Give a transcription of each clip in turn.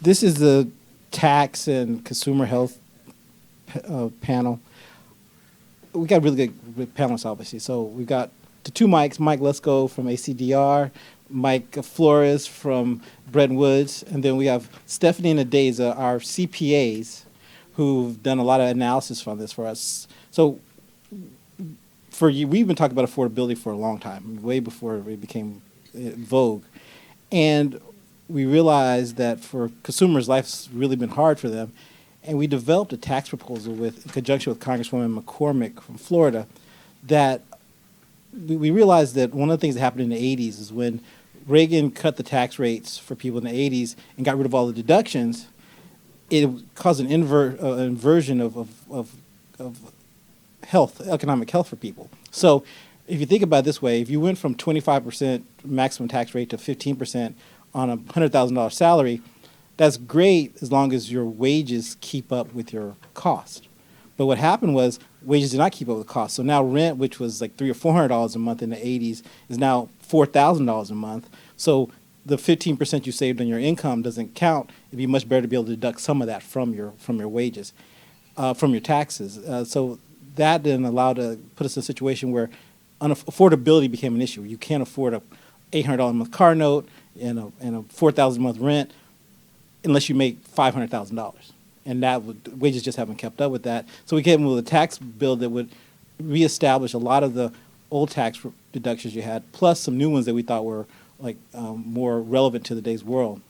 this is the tax and consumer health panel. We got really good panelists, obviously. So we've got the two Mikes, Mike Lesko from ACDR, Mike Flores from Bretton Woods, and then we have Stephanie and Adeza, our CPAs, who've done a lot of analysis on this for us. So for you, we've been talking about affordability for a long time, way before it became vogue. And we realized that for consumers, life's really been hard for them. And we developed a tax proposal in conjunction with Congresswoman McCormick from Florida, that we realized that one of the things that happened in the 80s is when Reagan cut the tax rates for people in the 80s and got rid of all the deductions, it caused an inversion of health, economic health for people. So if you think about it this way, if you went from 25% maximum tax rate to 15% on a $100,000 salary, that's great as long as your wages keep up with your cost. But what happened was wages did not keep up with cost. So now rent, which was like $300 or $400 a month in the 80s, is now $4,000 a month. So the 15% you saved on your income doesn't count. It'd be much better to be able to deduct some of that from your wages, from your taxes. So that then allowed to put us in a situation where affordability became an issue. You can't afford a $800 a month car note and a $4,000 a month rent unless you make $500,000. And wages just haven't kept up with that. So we came with a tax bill that would reestablish a lot of the old tax deductions you had, plus some new ones that we thought were more relevant to today's world.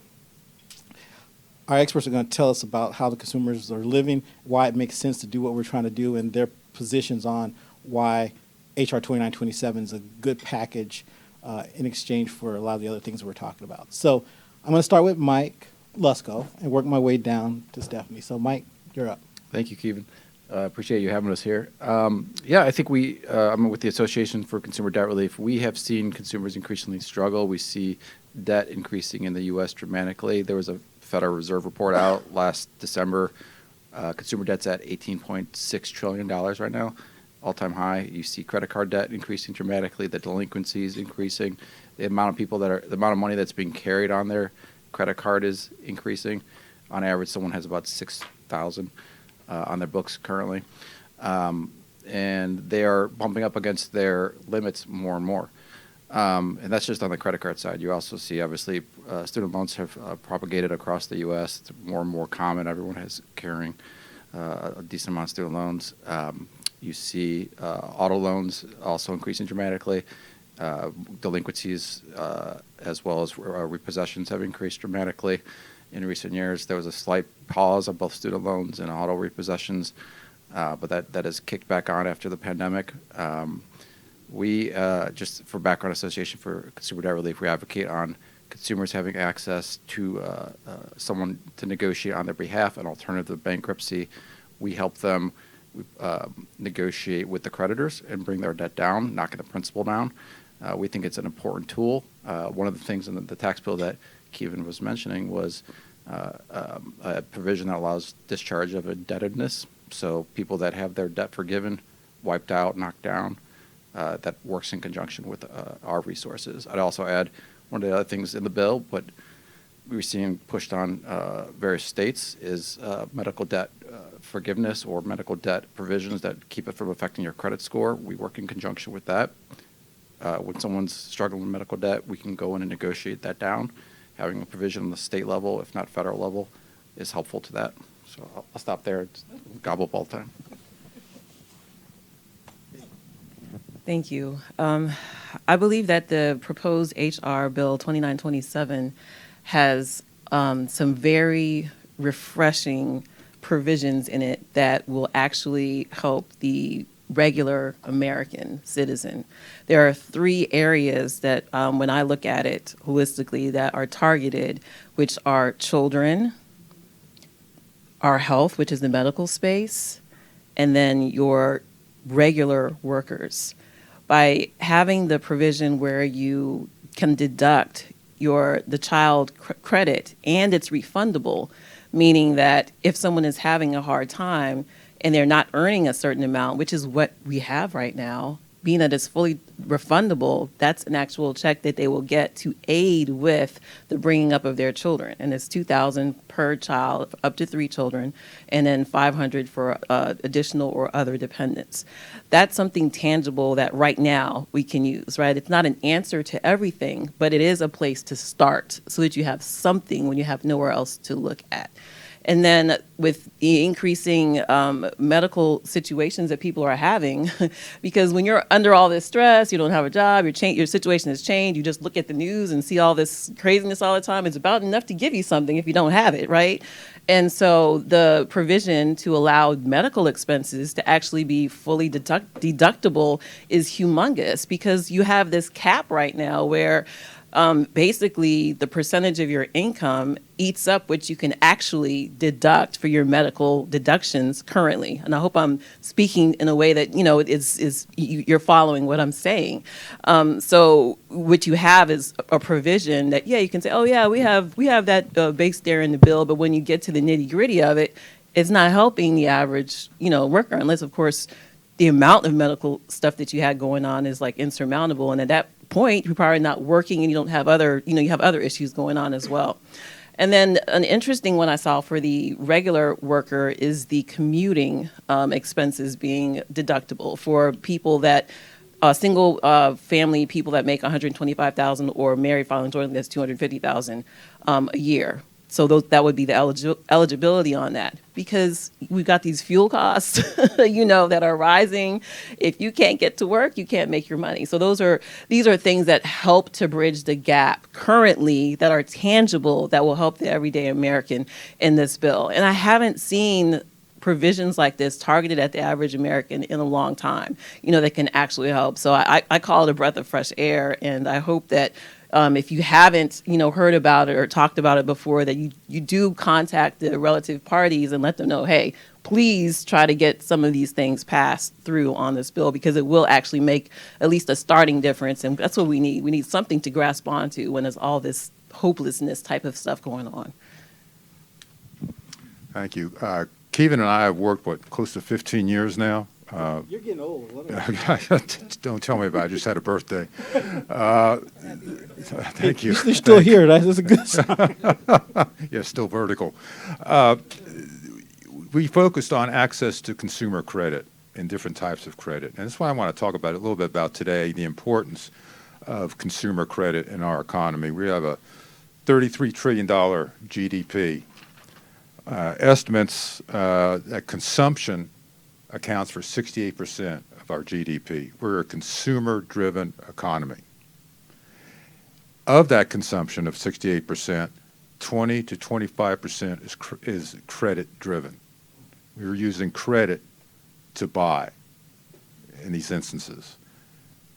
Our experts are going to tell us about how the consumers are living, why it makes sense to do what we're trying to do, and their positions on why HR 2927 is a good package in exchange for a lot of the other things we're talking about. So I'm going to start with Mike Lesko and work my way down to Stephanie. So Mike, you're up. Thank you, Kevin. Appreciate you having us here. I think I'm with the Association for Consumer Debt Relief. We have seen consumers increasingly struggle. We see debt increasing in the U.S. dramatically. There was a Federal Reserve report out last December. Consumer debt's at $18.6 trillion right now, all-time high. You see credit card debt increasing dramatically, the delinquencies increasing, the amount of money that's being carried on their credit card is increasing. On average, someone has about $6,000 on their books currently, and they are bumping up against their limits more and more. And that's just on the credit card side. You also see, obviously, student loans have propagated across the U.S. It's more and more common. Everyone is carrying a decent amount of student loans. You see auto loans also increasing dramatically. Delinquencies as well as repossessions have increased dramatically in recent years. There was a slight pause on both student loans and auto repossessions, but that has kicked back on after the pandemic. We, just for background, Association for Consumer Debt Relief, we advocate on consumers having access to someone to negotiate on their behalf, an alternative to bankruptcy. We help them negotiate with the creditors and bring their debt down, knocking the principal down. We think it's an important tool. One of the things in the tax bill that Kevin was mentioning was a provision that allows discharge of indebtedness. So people that have their debt forgiven, wiped out, knocked down, that works in conjunction with our resources. I'd also add one of the other things in the bill, but we're seeing pushed on various states, is medical debt forgiveness or medical debt provisions that keep it from affecting your credit score. We work in conjunction with that. When someone's struggling with medical debt, we can go in and negotiate that down. Having a provision on the state level, if not federal level, is helpful to that. So I'll stop there. It's gobble up all the time. Thank you. I believe that the proposed HR Bill 2927 has some very refreshing provisions in it that will actually help the regular American citizen. There are three areas that, when I look at it holistically, that are targeted, which are children, our health, which is the medical space, and then your regular workers. By having the provision where you can deduct the child credit and it's refundable, meaning that if someone is having a hard time and they're not earning a certain amount, which is what we have right now, being that it's fully refundable, that's an actual check that they will get to aid with the bringing up of their children. And it's $2,000 per child, up to 3 children, and then $500 for additional or other dependents. That's something tangible that right now we can use, right? It's not an answer to everything, but it is a place to start so that you have something when you have nowhere else to look at. And then with the increasing medical situations that people are having, because when you're under all this stress, you don't have a job, your situation has changed, you just look at the news and see all this craziness all the time, it's about enough to give you something if you don't have it, right? And so the provision to allow medical expenses to actually be fully deductible is humongous, because you have this cap right now where basically the percentage of your income eats up what you can actually deduct for your medical deductions currently. And I hope I'm speaking in a way that, you're following what I'm saying. So what you have is a provision that, you can say, oh yeah, we have that based there in the bill, but when you get to the nitty gritty of it, it's not helping the average, worker, unless of course the amount of medical stuff that you had going on is like insurmountable. And at that point, you're probably not working and you don't have other, you have other issues going on as well. And then an interesting one I saw for the regular worker is the commuting expenses being deductible for people that single family people that make $125,000 or married filing jointly that's $250,000 a year. So that would be the eligibility on that, because we've got these fuel costs, that are rising. If you can't get to work, you can't make your money. So these are things that help to bridge the gap currently, that are tangible, that will help the everyday American in this bill. And I haven't seen provisions like this targeted at the average American in a long time, that can actually help. So I call it a breath of fresh air, and I hope that if you haven't, heard about it or talked about it before, that you do contact the relative parties and let them know, hey, please try to get some of these things passed through on this bill, because it will actually make at least a starting difference. And that's what we need. We need something to grasp onto when there's all this hopelessness type of stuff going on. Thank you. Kevin and I have worked, close to 15 years now? You're getting old. Don't tell me about it. I just had a birthday. Thank you. You're still here. That's a good sign. Yeah, still vertical. We focused on access to consumer credit and different types of credit. And that's why I want to talk about a little bit about today, the importance of consumer credit in our economy. We have a $33 trillion GDP. Estimates that consumption accounts for 68% of our GDP. We're a consumer-driven economy. Of that consumption of 68%, 20 to 25% is credit-driven. We're using credit to buy in these instances.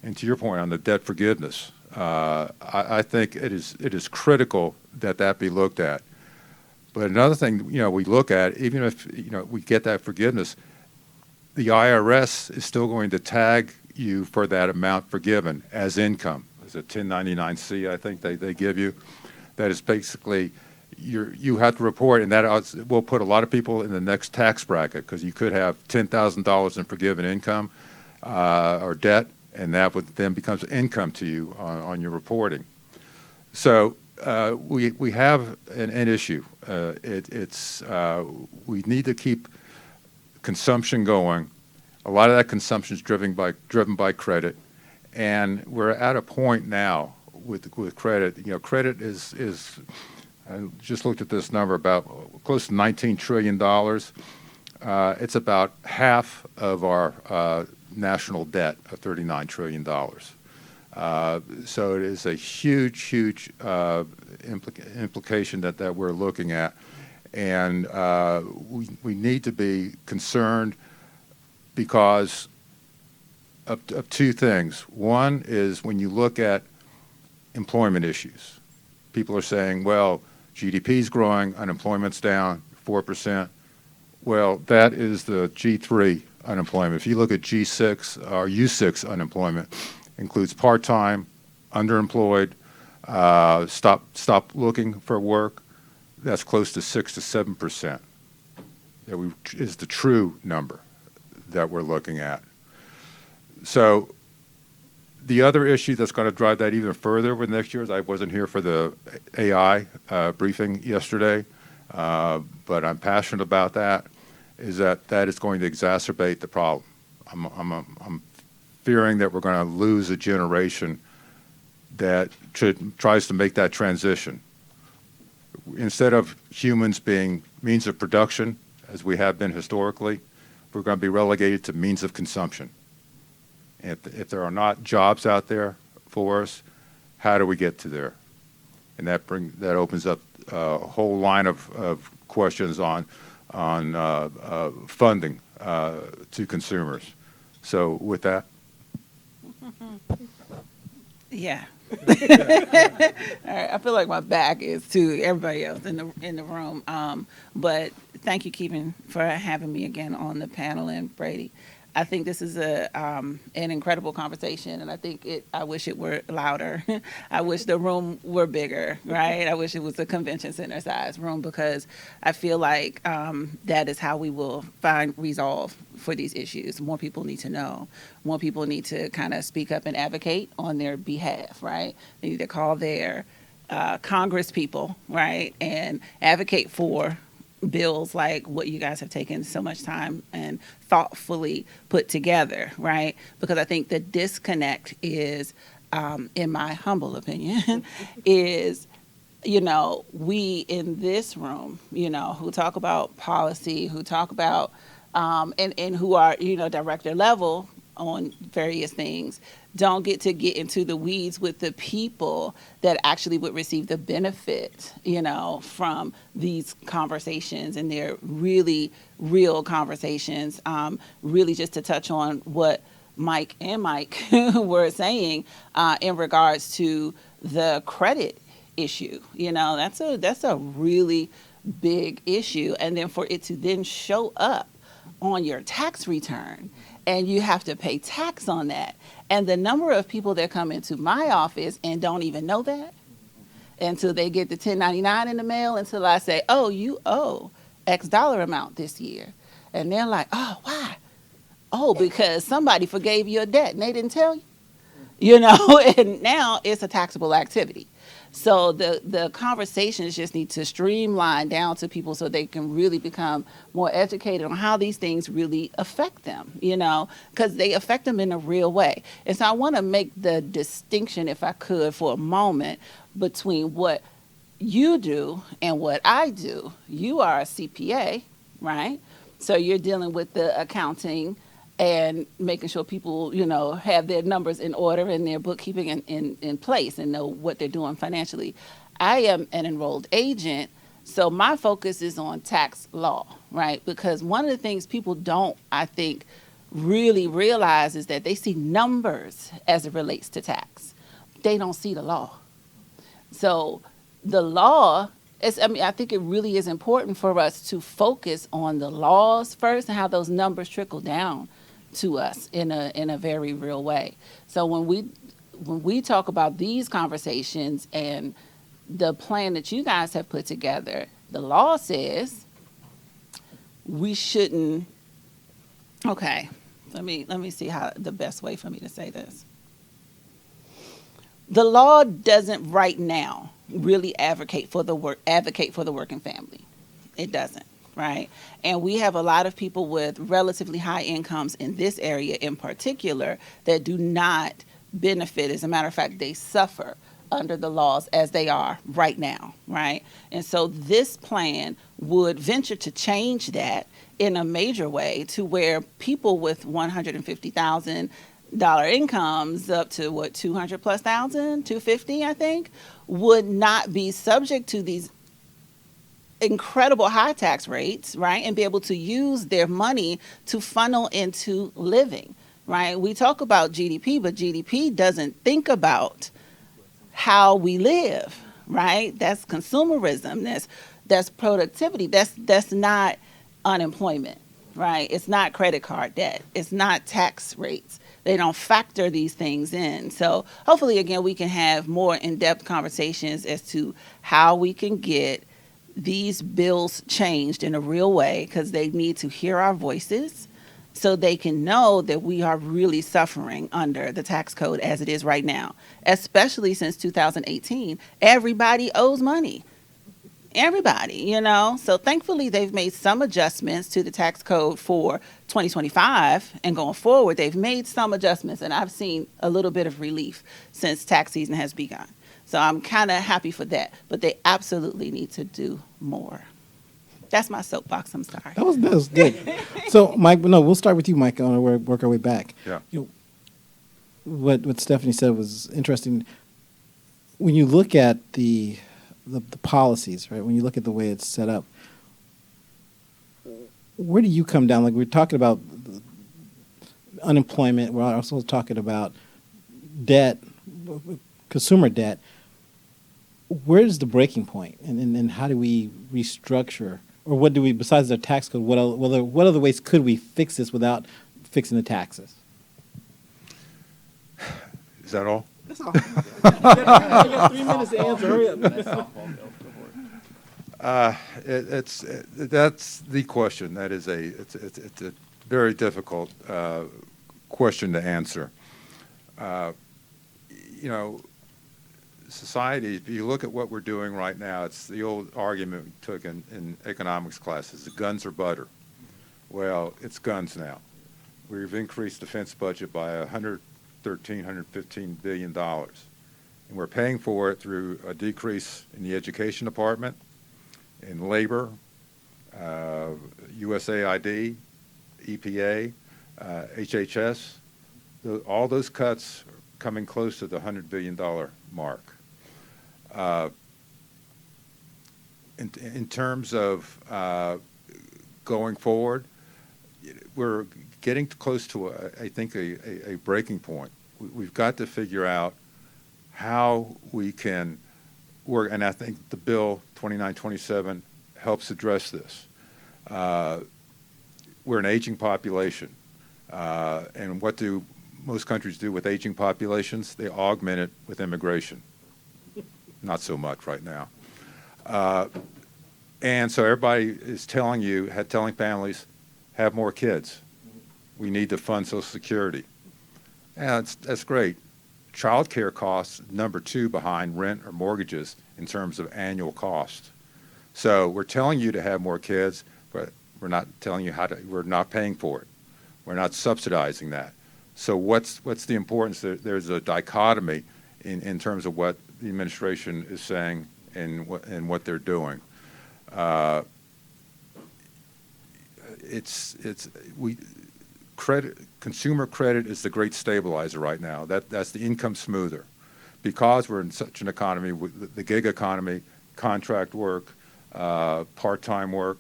And to your point on the debt forgiveness, I think it is critical that be looked at. But another thing, we look at, even if, we get that forgiveness, the IRS is still going to tag you for that amount forgiven as income. It's a 1099-C, I think they give you. That is basically, you have to report, and that will put a lot of people in the next tax bracket, because you could have $10,000 in forgiven income or debt, and that would then becomes income to you on your reporting. So we have an issue. We need to keep consumption going. A lot of that consumption is driven by credit, and we're at a point now with credit. Credit is I just looked at this number, about close to $19 trillion. It's about half of our national debt of $39 trillion. So it is a huge implication that we're looking at. And we need to be concerned because of two things. One is when you look at employment issues, people are saying, well, GDP's growing, unemployment's down 4%. Well, that is the G3 unemployment. If you look at G6 or U6 unemployment, includes part-time, underemployed, stop looking for work. That's close to 6 to 7%. That is the true number that we're looking at. So The other issue that's going to drive that even further over the next years, I wasn't here for the AI briefing yesterday, but I'm passionate about that, is that is going to exacerbate the problem. I'm fearing that we're going to lose a generation that tries to make that transition. Instead of humans being means of production, as we have been historically, we're going to be relegated to means of consumption. If there are not jobs out there for us, how do we get to there? And that opens up a whole line of questions on funding to consumers. So with that, Yeah. All right. I feel like my back is to everybody else in the room. But thank you, Keevan, for having me again on the panel, and Brady. I think this is an incredible conversation, and I wish it were louder. I wish the room were bigger, right? I wish it was a convention center size room, because I feel like that is how we will find resolve for these issues. More people need to know. More people need to kind of speak up and advocate on their behalf, right? They need to call their Congress people, right, and advocate for bills like what you guys have taken so much time and thoughtfully put together, right? Because I think the disconnect is, in my humble opinion, is, we in this room, who talk about policy, who talk about, and who are, director level on various things, don't get into the weeds with the people that actually would receive the benefit, from these conversations, and they're really real conversations. Really just to touch on what Mike and Mike were saying in regards to the credit issue. That's a really big issue. And then for it to then show up on your tax return, and you have to pay tax on that. And the number of people that come into my office and don't even know that until they get the 1099 in the mail, until I say, oh, you owe X dollar amount this year. And they're like, oh, why? Oh, because somebody forgave you a debt and they didn't tell you. And now it's a taxable activity. So the conversations just need to streamline down to people so they can really become more educated on how these things really affect them, because they affect them in a real way. And so I want to make the distinction, if I could, for a moment, between what you do and what I do. You are a CPA, right? So you're dealing with the accounting and making sure people, have their numbers in order and their bookkeeping in place and know what they're doing financially. I am an enrolled agent, so my focus is on tax law, right? Because one of the things people don't, I think, really realize is that they see numbers as it relates to tax. They don't see the law. So the law I think it really is important for us to focus on the laws first and how those numbers trickle down to us in a very real way. So when we talk about these conversations and the plan that you guys have put together, the law says we shouldn't. Okay, let me see how the best way for me to say this. The law doesn't right now really advocate for the working family. It doesn't. Right? And we have a lot of people with relatively high incomes in this area in particular that do not benefit. As a matter of fact, they suffer under the laws as they are right now, right? And so this plan would venture to change that in a major way to where people with $150,000 incomes up to what, 200 plus thousand, 250, I think, would not be subject to these incredible high tax rates, right? And be able to use their money to funnel into living, right? We talk about GDP, but GDP doesn't think about how we live, right? That's consumerism. That's productivity. That's not unemployment, right? It's not credit card debt. It's not tax rates. They don't factor these things in. So hopefully, again, we can have more in-depth conversations as to how we can get these bills changed in a real way, because they need to hear our voices. so they can know that we are really suffering under the tax code as it is right now, especially since 2018. Everybody owes money. Everybody, So thankfully, they've made some adjustments to the tax code for 2025 and going forward. They've made some adjustments, and I've seen a little bit of relief since tax season has begun. So I'm kind of happy for that, but they absolutely need to do more. That's my soapbox. I'm sorry. That was good. So, Mike, no, we'll start with you, Mike, and work our way back. Yeah. What Stephanie said was interesting. When you look at the policies, right? When you look at the way it's set up, where do you come down? Like we're talking about unemployment. We're also talking about debt, consumer debt. Where is the breaking point, and how do we restructure, or what do we, besides the tax code, what other ways could we fix this without fixing the taxes? Is that all? That's all. You got 3 minutes to answer. Hurry up. That's the question. That is it's a very difficult question to answer. Society, if you look at what we're doing right now, it's the old argument we took in economics classes, the guns are butter. Well, it's guns now. We've increased defense budget by $115 billion. And we're paying for it through a decrease in the education department, in labor, USAID, EPA, HHS. All those cuts are coming close to the $100 billion mark. In terms of going forward, we're getting close to, I think, a breaking point. We've got to figure out how we can work, and I think the bill 2927 helps address this. We're an aging population, and what do most countries do with aging populations? They augment it with immigration. Not so much right now. And so everybody is telling families, have more kids. We need to fund Social Security. And that's great. Child care costs number 2 behind rent or mortgages in terms of annual cost. So we're telling you to have more kids, but we're not telling you we're not paying for it. We're not subsidizing that. So what's the importance? There's a dichotomy in terms of what the administration is saying and what they're doing. Consumer credit is the great stabilizer right now. That's the income smoother, because we're in such an economy, with the gig economy, contract work, part-time work.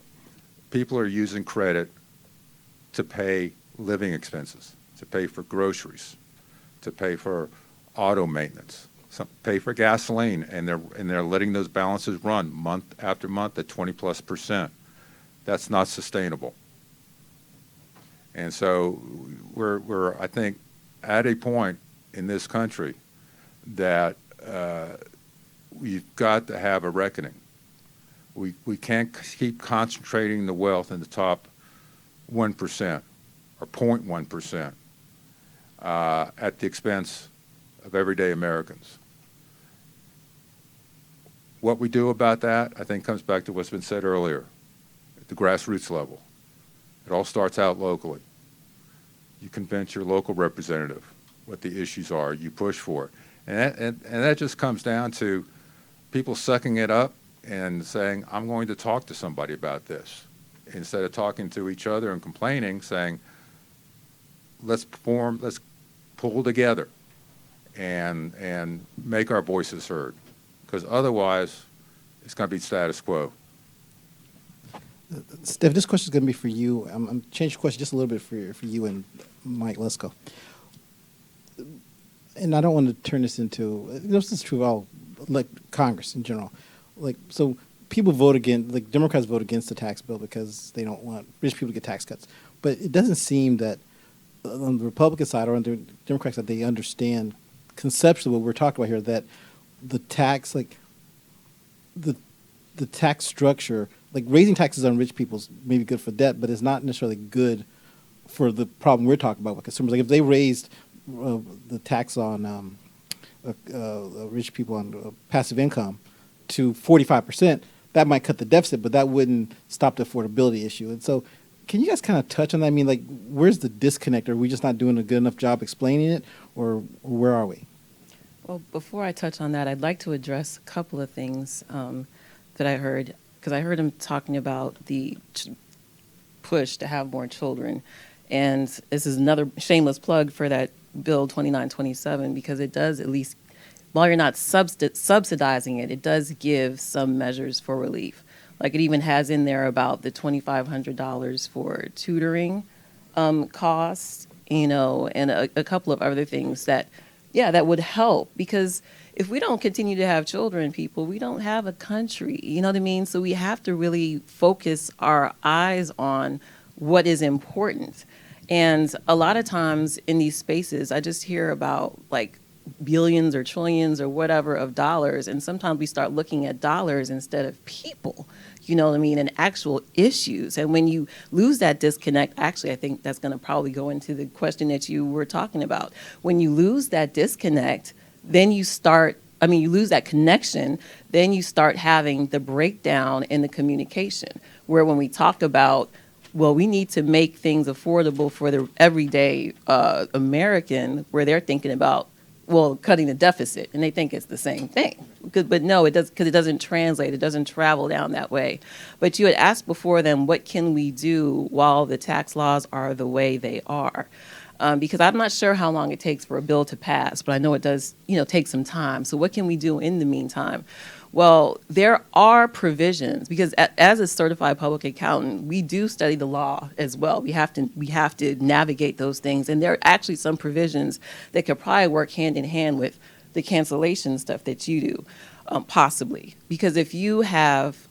People are using credit to pay living expenses, to pay for groceries, to pay for auto maintenance, pay for gasoline, and they're letting those balances run month after month at 20+%. That's not sustainable. And so we're I think at a point in this country that we've got to have a reckoning. We can't keep concentrating the wealth in the top 1% or 0.1% at the expense of everyday Americans. What we do about that, I think, comes back to what's been said earlier, at the grassroots level. It all starts out locally. You convince your local representative what the issues are. You push for it. And that just comes down to people sucking it up and saying, I'm going to talk to somebody about this. Instead of talking to each other and complaining, saying, let's pull together and make our voices heard. Because otherwise, it's going to be status quo. Steph, this question is going to be for you. I'm changing the question just a little bit for you and Mike Lesko. And I don't want to turn this into, this is true of all, like Congress in general. Like, so people vote against, like Democrats vote against the tax bill because they don't want rich people to get tax cuts. But it doesn't seem that on the Republican side or on the Democrat side, they understand conceptually what we're talking about here, that the tax, like the tax structure, like raising taxes on rich people is maybe good for debt, but it's not necessarily good for the problem we're talking about with consumers. Like if they raised the tax on rich people on passive income to 45%, that might cut the deficit, but that wouldn't stop the affordability issue. And so, can you guys kind of touch on that? I mean, like, where's the disconnect? Are we just not doing a good enough job explaining it, or where are we? Well, before I touch on that, I'd like to address a couple of things that I heard, because I heard him talking about the push to have more children. And this is another shameless plug for that Bill 2927, because it does, at least, while you're not subsidizing it, it does give some measures for relief. Like it even has in there about the $2,500 for tutoring costs, you know, and a couple of other things that, yeah, that would help. Because if we don't continue to have children, people, we don't have a country, you know what I mean? So we have to really focus our eyes on what is important. And a lot of times in these spaces, I just hear about like billions or trillions or whatever of dollars, and sometimes we start looking at dollars instead of people, you know what I mean, and actual issues. And when you lose that disconnect, actually, I think that's going to probably go into the question that you were talking about. When you lose that disconnect, then you you lose that connection, then you start having the breakdown in the communication, where when we talk about, well, we need to make things affordable for the everyday American, where they're thinking about, well, cutting the deficit, and they think it's the same thing. But no, it does, because it doesn't translate. It doesn't travel down that way. But you had asked before then, what can we do while the tax laws are the way they are? Because I'm not sure how long it takes for a bill to pass, but I know it does, you know, take some time. So what can we do in the meantime? Well, there are provisions, because as a certified public accountant, we do study the law as well. We have to navigate those things, and there are actually some provisions that could probably work hand in hand with the cancellation stuff that you do, possibly. Because if you have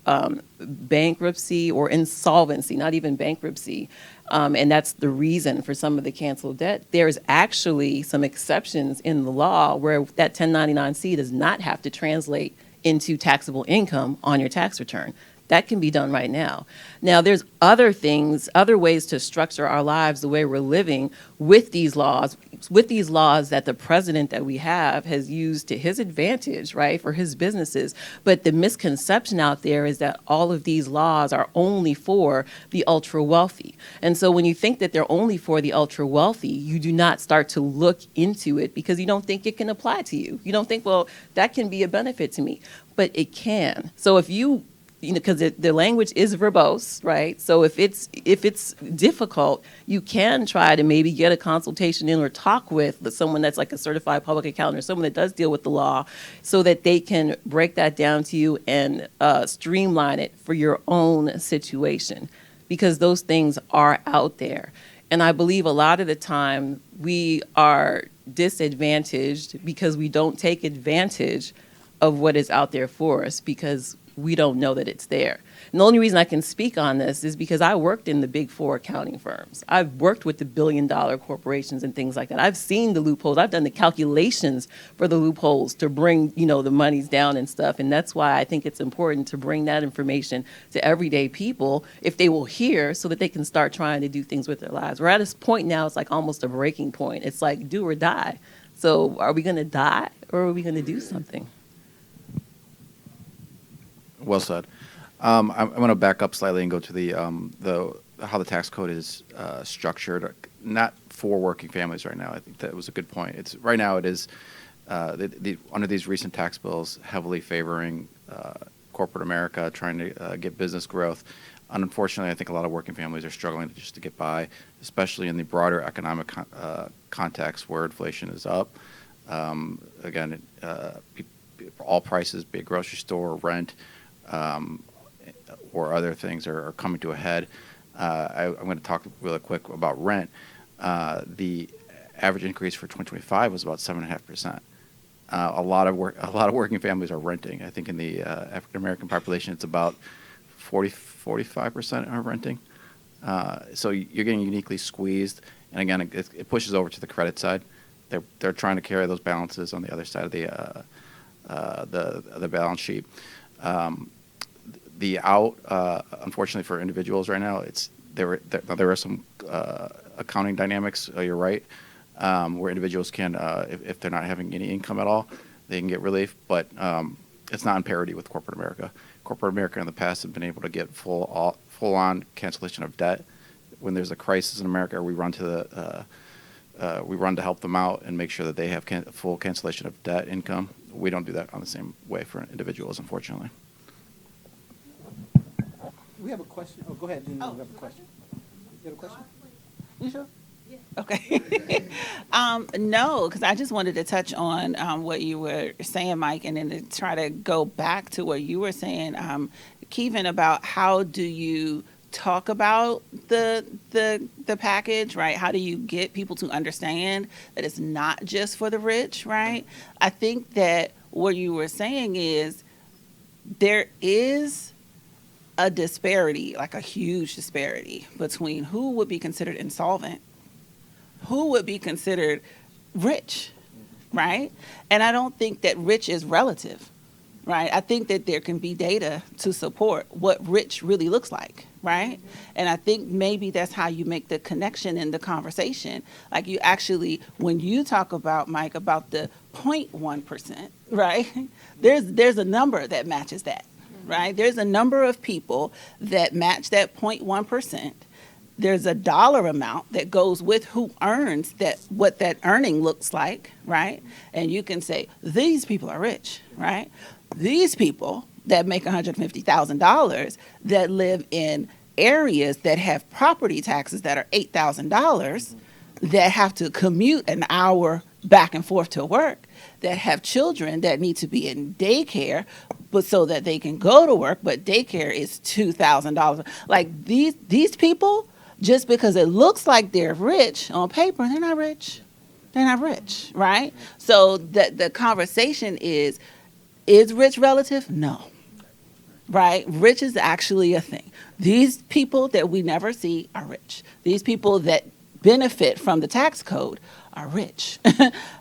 bankruptcy or insolvency, not even bankruptcy, and that's the reason for some of the canceled debt, there's actually some exceptions in the law where that 1099-C does not have to translate into taxable income on your tax return. That can be done right now. Now, there's other things, other ways to structure our lives the way we're living with these laws that the president that we have has used to his advantage, right, for his businesses. But the misconception out there is that all of these laws are only for the ultra wealthy. And so when you think that they're only for the ultra wealthy, you do not start to look into it because you don't think it can apply to you. You don't think, well, that can be a benefit to me, but it can. So if you know, because the language is verbose, right? So if it's difficult, you can try to maybe get a consultation in or talk with someone that's like a certified public accountant or someone that does deal with the law, so that they can break that down to you and streamline it for your own situation, because those things are out there. And I believe a lot of the time we are disadvantaged because we don't take advantage of what is out there for us, because we don't know that it's there. And the only reason I can speak on this is because I worked in the big four accounting firms. I've worked with the billion-dollar corporations and things like that. I've seen the loopholes. I've done the calculations for the loopholes to bring, you know, the monies down and stuff. And that's why I think it's important to bring that information to everyday people, if they will hear, so that they can start trying to do things with their lives. We're at this point now, it's like almost a breaking point. It's like do or die. So are we going to die, or are we going to do something? Well said. I'm going to back up slightly and go to the how the tax code is structured, not for working families right now. I think that was a good point. It's right now it is under these recent tax bills heavily favoring corporate America, trying to get business growth. And unfortunately, I think a lot of working families are struggling just to get by, especially in the broader economic context where inflation is up. Again, all prices, be it grocery store, rent, or other things are coming to a head. I'm going to talk really quick about rent. The average increase for 2025 was about 7.5%. A lot of working families are renting. I think in the African American population, it's about 45% are renting. So you're getting uniquely squeezed. And again, it pushes over to the credit side. They're trying to carry those balances on the other side of the balance sheet. Unfortunately for individuals right now, there are some accounting dynamics, you're right, where individuals can, if they're not having any income at all, they can get relief, but it's not in parity with corporate America. Corporate America in the past have been able to get full-on cancellation of debt. When there's a crisis in America, we run to help them out and make sure that they have full cancellation of debt income. We don't do that on the same way for individuals, unfortunately. We have a question. Oh, go ahead. We have a question. You have a question? You sure? Okay. No, because I just wanted to touch on what you were saying, Mike, and then to try to go back to what you were saying, Kevin, about how do you talk about the package, right? How do you get people to understand that it's not just for the rich, right? I think that what you were saying is there is a disparity, like a huge disparity, between who would be considered insolvent, who would be considered rich, right? And I don't think that rich is relative, right? I think that there can be data to support what rich really looks like, right? And I think maybe that's how you make the connection in the conversation. Like you actually, when you talk about, Mike, about the 0.1%, right? There's a number that matches that, right? There's a number of people that match that 0.1%. There's a dollar amount that goes with who earns that, what that earning looks like, right? And you can say, these people are rich, right? These people that make $150,000 that live in areas that have property taxes that are $8,000, that have to commute an hour back and forth to work, that have children that need to be in daycare, but so that they can go to work, but daycare is $2,000. Like these people, just because it looks like they're rich on paper, they're not rich. They're not rich, right? So the conversation is rich relative? No. Right? Rich is actually a thing. These people that we never see are rich. These people that benefit from the tax code are rich.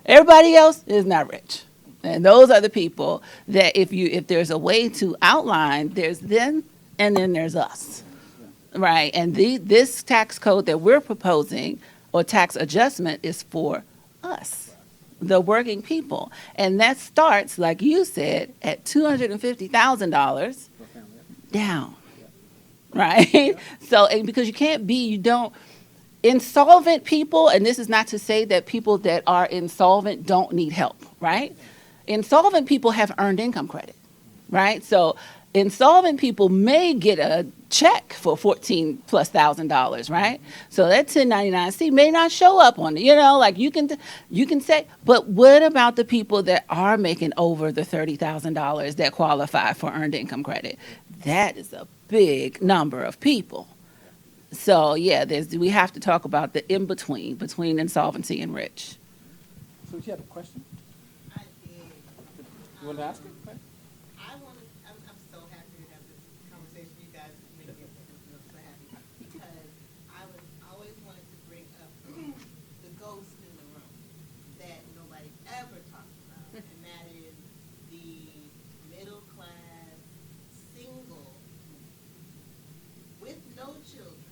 Everybody else is not rich. And those are the people that if there's a way to outline, there's them and then there's us. Right? And this tax code that we're proposing or tax adjustment is for us, the working people. And that starts, like you said, at $250,000 down. Right? So, and because insolvent people, and this is not to say that people that are insolvent don't need help, right? Insolvent people have earned income credit, right? So insolvent people may get a check for $14,000+, right? So that 1099-C may not show up on it, like you can say, but what about the people that are making over the $30,000 that qualify for earned income credit? That is a big number of people. So yeah, we have to talk about the in-between, between insolvency and rich. So you have a question? I did. You want to ask it? I'm so happy to have this conversation. You guys make me so happy because I was always wanted to bring up the ghost in the room that nobody ever talks about, and that is the middle class single with no children.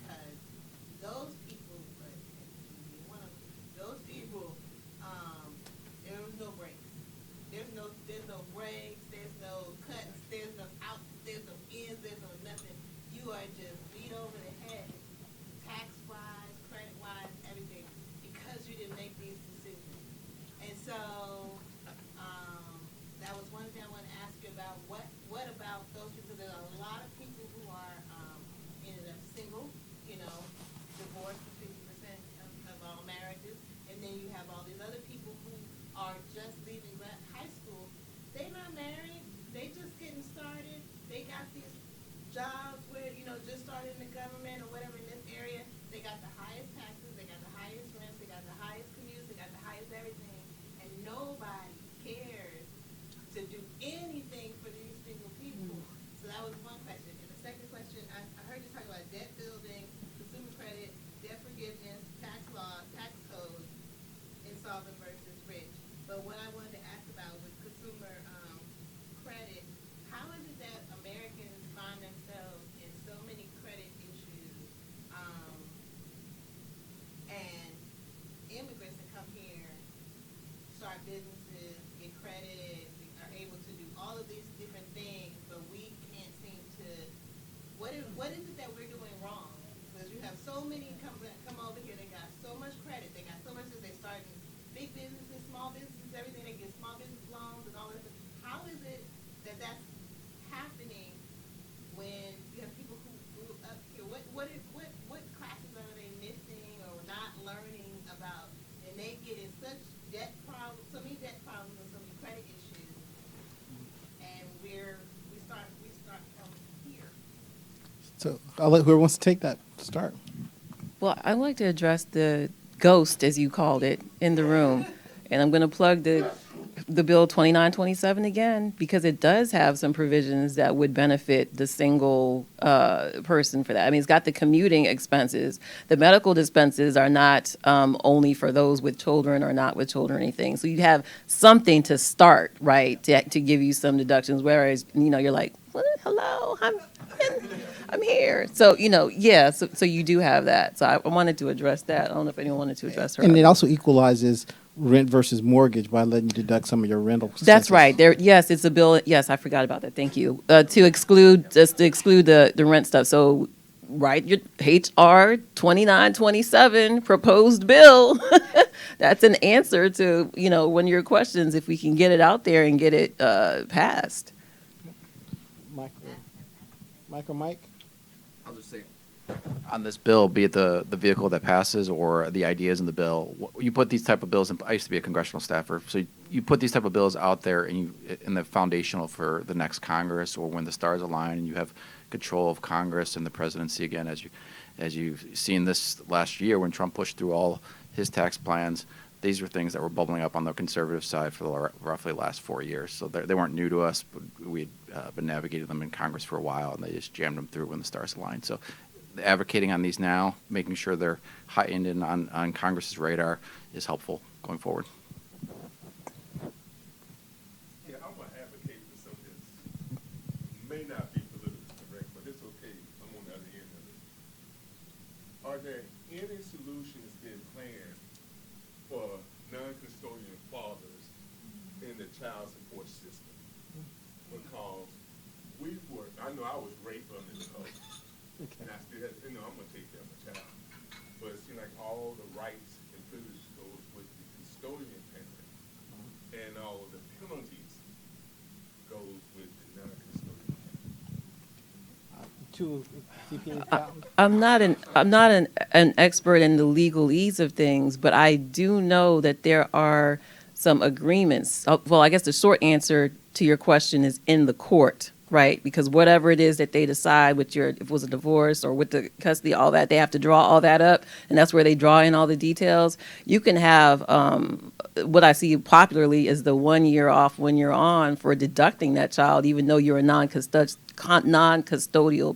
Because those people, those people, there was no breaks. There's no breaks. There's no cuts. There's no outs. There's no ins. There's no nothing. You are just beat over the head, tax wise, credit wise, everything, because you didn't make these decisions. And so that was one thing I want to ask you about. What about those people? There are a lot of people who are ended up single, divorced for 50% of all marriages, and then you have all these other people who are just leaving high school. They're not married. They just getting started. They got these jobs where, just started in the government or whatever in this area. They got the highest taxes. They got the highest rents. They got the highest commutes. They got the highest everything. And nobody cares to do anything for these single people. So that was one question. And the second question, I heard you talk about debt building, consumer credit, debt forgiveness, tax law, tax code, insolvent versus rich. But what I wanted to ask about was consumer credit. How is it that Americans find themselves in so many credit issues what is it that we're doing wrong? Because you have so many come over here, they got so much credit, they got so much, they starting big businesses, small businesses, everything, they get small business loans and all this. How is it that that's happening when you have people who grew up here? What classes are they missing or not learning about? And they get in such debt problems, so many debt problems and so many credit issues. And we start from here. So I'll let whoever wants to take that start. Well, I'd like to address the ghost, as you called it, in the room. And I'm going to plug the Bill 2927 again, because it does have some provisions that would benefit the single person for that. I mean, it's got the commuting expenses. The medical expenses are not only for those with children or not with children or anything. So you have something to start, right, to give you some deductions, whereas, you're like, what? Hello, I'm here. So, yeah, so you do have that. So I wanted to address that. I don't know if anyone wanted to address her. And it also equalizes rent versus mortgage by letting you deduct some of your rental expenses. That's right. Yes, it's a bill. Yes, I forgot about that. Thank you. To exclude the rent stuff. So, right, your HR 2927 proposed bill. That's an answer to, one of your questions, if we can get it out there and get it passed. Mike? I'll just say, on this bill, be it the vehicle that passes or the ideas in the bill, you put these type of bills in. I used to be a congressional staffer, so you put these type of bills out there, and the foundational for the next Congress, or when the stars align and you have control of Congress and the presidency again, as you've seen this last year when Trump pushed through all his tax plans. These were things that were bubbling up on the conservative side for the roughly last 4 years. So they weren't new to us, but we'd been navigating them in Congress for a while, and they just jammed them through when the stars aligned. So advocating on these now, making sure they're heightened and on Congress's radar is helpful going forward. Yeah, I'm gonna advocate for something that may not be politically correct, but it's okay. I'm on the other end of it. Are there any solutions being planned for non-custodial fathers in the child support system? Because I know I was raped under the code. And I still have, I'm gonna take care of my child. But it seems like all the rights and privileges goes with the custodian parent, and all the penalties goes with the non-custodian parent. I'm not an expert in the legalese of things, but I do know that there are some agreements. Well, I guess the short answer to your question is in the court, right? Because whatever it is that they decide if it was a divorce or with the custody, all that, they have to draw all that up, and that's where they draw in all the details. You can have what I see popularly is the 1 year off, 1 year on for deducting that child, even though you're a non-custodial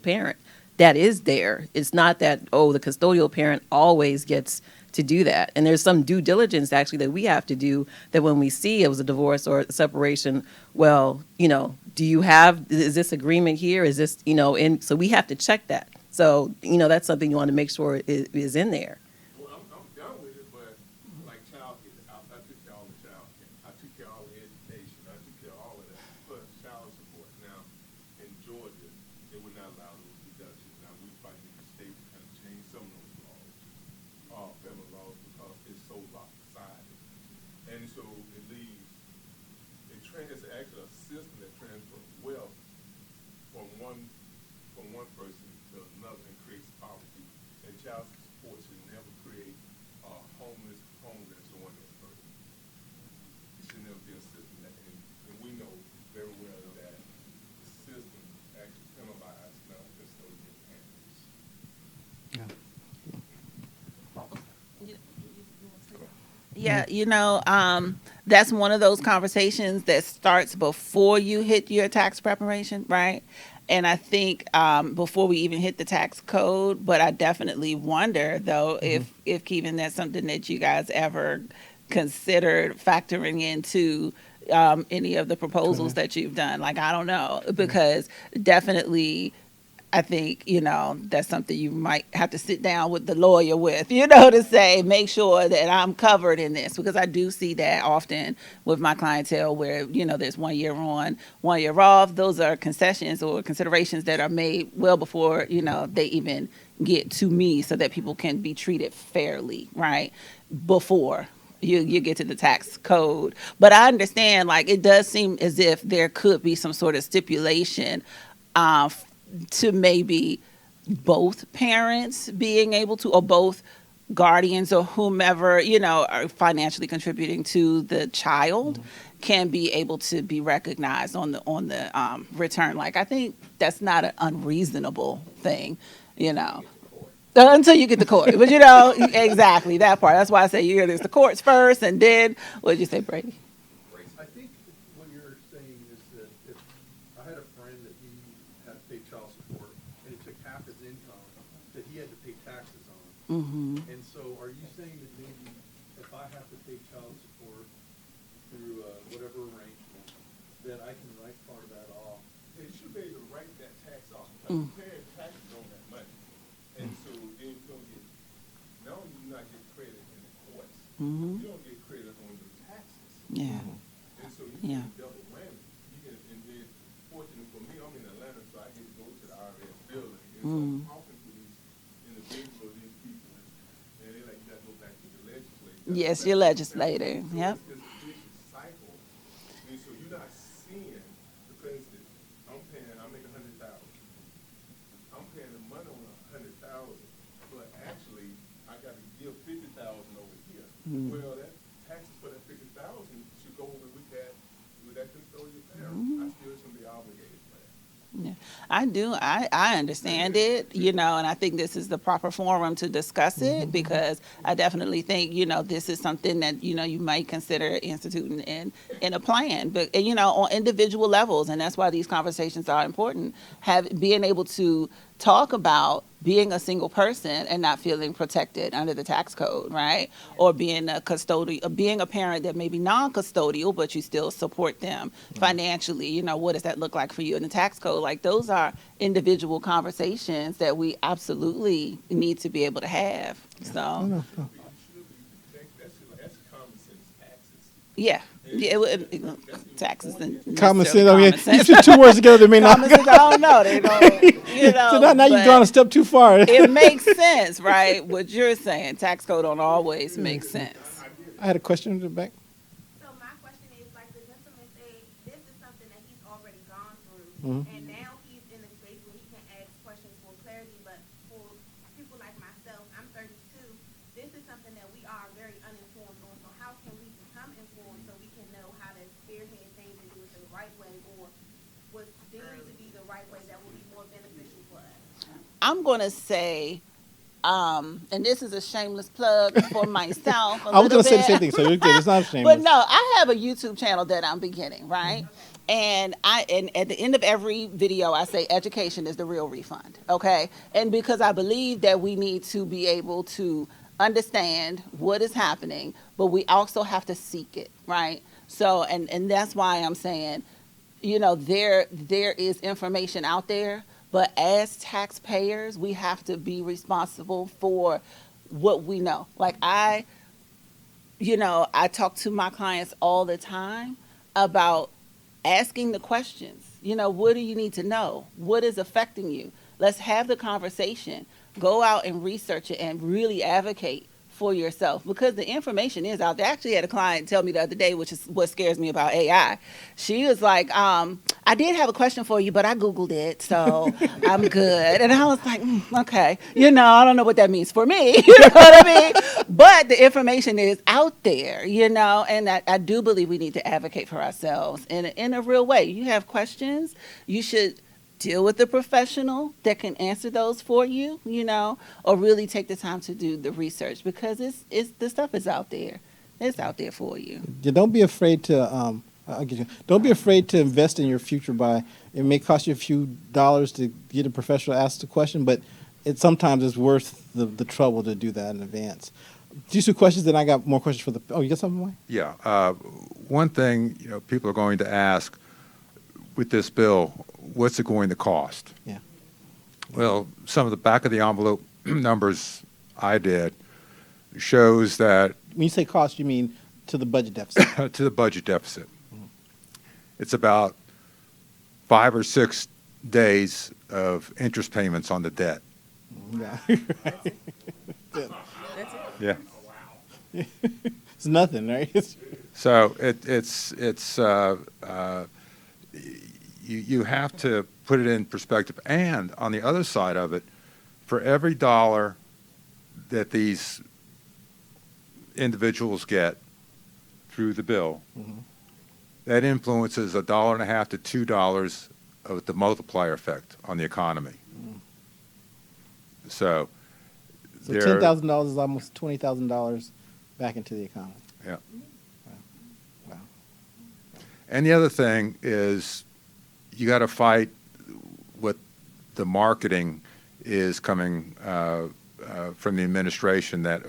parent. That is there. It's not that, the custodial parent always gets to do that. And there's some due diligence actually that we have to do, that when we see it was a divorce or a separation, well, is this agreement here? Is this, so we have to check that. So, that's something you want to make sure is in there. Well, I'm done with it, but like child care, I took care of all the child care. I took care of all the education. I took care of all of that, plus child support. Now, in Georgia, they would not allow those deductions. Now, we fight in the state to kind of change some of those laws, federal laws, because it's so lopsided. And so it leaves, it's actually a system that transfers wealth from one person to another and creates poverty. And child support should never create homeless and so on that person. It should never be a system that, and we know very well that the system actually penalizes non-custodial parents. Yeah, that's one of those conversations that starts before you hit your tax preparation, right? And I think before we even hit the tax code, but I definitely wonder, though, if Kevin, that's something that you guys ever considered factoring into any of the proposals that you've done. Like, I don't know, because definitely I think, that's something you might have to sit down with the lawyer with, to say, make sure that I'm covered in this, because I do see that often with my clientele where, there's 1 year on, 1 year off. Those are concessions or considerations that are made well before, they even get to me, so that people can be treated fairly, right? Before you get to the tax code. But I understand, like, it does seem as if there could be some sort of stipulation to maybe both parents being able to, or both guardians or whomever, are financially contributing to the child, can be able to be recognized on the return. Like, I think that's not an unreasonable thing, until you get to court. But exactly that part. That's why I say there's the courts first, and then what did you say, Brady? I think what you're saying is that if I had a friend that he had to pay child support and it took half his income that he had to pay taxes on. Mm-hmm. And so are you saying that maybe if I have to pay child support through whatever arrangement, that I can write part of that off? They should be able to write that tax off, because you're paying taxes on that money. And so then you don't get, not only do you not get credit in the courts, Mm-hmm. you don't get credit on your taxes. Yeah. And so you Yeah. get double whammy. You get, and then fortunately for me, I'm in Atlanta, so I get to go to the IRS building. And so I'm talking to these individuals, these people, and they're like, you gotta go back to the legislature. Yes, your legislator. So Yep. it's this vicious cycle. And so you're not seeing, for instance, I make 100,000. I'm paying the money on 100,000, but actually I got to give 50,000 over here. Well, that taxes for that 50,000 should go over with that custodial parent. I still should be obligated for that. Yeah, I do. I understand it, and I think this is the proper forum to discuss it, because I definitely think, this is something that, you might consider instituting in a plan, but, on individual levels. And that's why these conversations are important. Being able to talk about being a single person and not feeling protected under the tax code, right? Or being a custodial, being a parent that may be non-custodial, but you still support them financially. What does that look like for you in the tax code? Like, those are individual conversations that we absolutely need to be able to have. So, That's common sense taxes. yeah. Taxes and Common necessarily sense. I common mean, you sense. put two words together, they may not. Common sense, I don't know. They don't, So now you've but gone a step too far. it makes sense, right? What you're saying, tax code don't always make sense. I had a question in the back. So my question is, like the gentleman said, this is something that he's already gone through, Mhm. and now he's in a space where he can ask questions for clarity. But for people like myself, I'm 32. This is something that we are very uninformed on. So how can we become informed so we can know how to spearhead things and do it the right way, or what's deemed to be the right way that will be more beneficial for us? I'm going to say, and this is a shameless plug for myself. I was going to say the same thing, so you're good. It's not shameless. But no, I have a YouTube channel that I'm beginning, right? And at the end of every video, I say education is the real refund, okay? And because I believe that we need to be able to understand what is happening, but we also have to seek it, right? So, and that's why I'm saying, there is information out there, but as taxpayers, we have to be responsible for what we know. Like I talk to my clients all the time about asking the questions. What do you need to know? What is affecting you? Let's have the conversation. Go out and research it and really advocate for yourself, because the information is out there. I actually had a client tell me the other day, which is what scares me about AI. She was like, I did have a question for you, but I Googled it, so I'm good. And I was like, okay. I don't know what that means for me. You know what I mean? But the information is out there, and I do believe we need to advocate for ourselves in a real way. You have questions, you should deal with a professional that can answer those for you, or really take the time to do the research, because it's the stuff is out there. It's out there for you. Yeah, don't be afraid to. I'll get you. Don't be afraid to invest in your future. It may cost you a few dollars to get a professional to ask the question, but sometimes it's worth the trouble to do that in advance. These two questions, then I got more questions for the. Oh, you got something, Mike? Yeah. One thing, people are going to ask with this bill, what's it going to cost? Yeah. Well, some of the back of the envelope numbers I did shows that When you say cost, you mean to the budget deficit? to the budget deficit, it's about 5 or 6 days of interest payments on the debt. Yeah. Yeah. It's nothing, right? So you have to put it in perspective. And on the other side of it, for every dollar that these individuals get through the bill, that influences $1.50 to $2 of the multiplier effect on the economy. So, So there- $10,000 is almost $20,000 back into the economy. Yeah. Wow. And the other thing is, you got to fight what the marketing is coming from the administration, that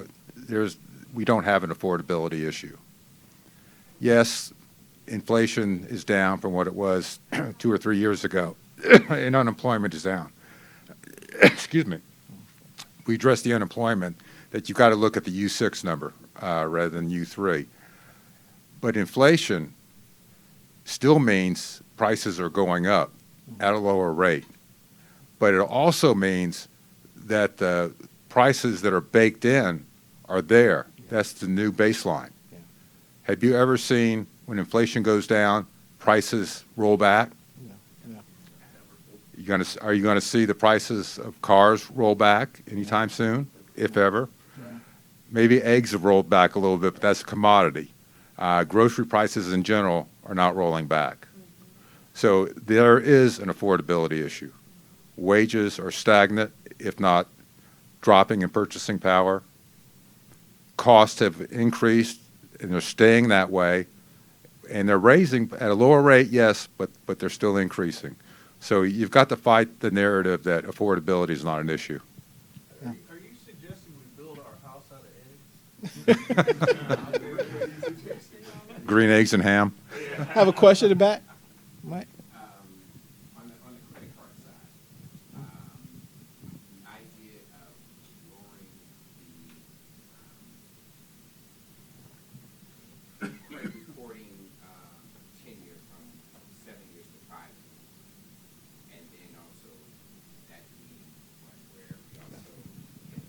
we don't have an affordability issue. Yes, inflation is down from what it was 2 or 3 years ago, and unemployment is down. Excuse me. We address the unemployment, that you've got to look at the U6 number rather than U3. But inflation still means prices are going up at a lower rate. But it also means that the prices that are baked in are there. That's the new baseline. Yeah. Have you ever seen when inflation goes down, prices roll back? Yeah. Are you going to see the prices of cars roll back anytime soon, if ever? Maybe eggs have rolled back a little bit, but that's a commodity. Grocery prices in general are not rolling back. So there is an affordability issue. Wages are stagnant, if not dropping in purchasing power. Costs have increased, and they're staying that way. And they're raising at a lower rate, yes, but they're still increasing. So you've got to fight the narrative that affordability is not an issue. Are you suggesting we build our house out of eggs? Green eggs and ham. I have a question in the back. Mike? On the credit card side, the idea of lowering the credit reporting tenure from 7 years to 5 years, and then also that being one where we also get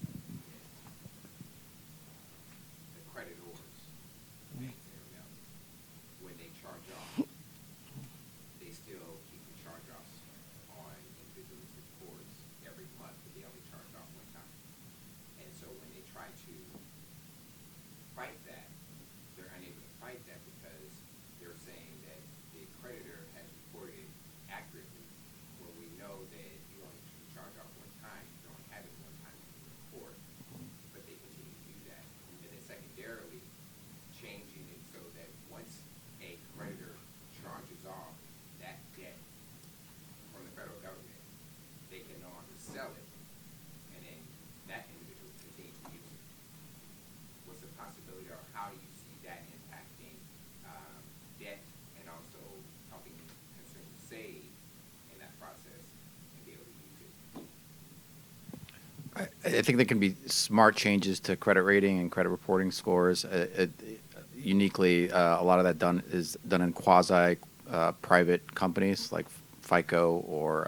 the creditors, banks and everything else, when they charge off, they still keep the charge-offs on individuals' reports every month, but they only charge off one time. And so when they try to fight that, they're unable to fight that because they're saying that the creditor has reported accurately, where we know that you only charge off one time, you only have it one time in the report, but they continue to do that. And then secondarily, changing it so that once a creditor charges off that debt from the federal government, they can no longer sell it, and then that individual continue to use it. What's the possibility, or how do you see that impacting debt and also helping consumers save in that process and be able to use it? I think there can be smart changes to credit rating and credit reporting scores. Uniquely, a lot of that is done in quasi private companies like FICO or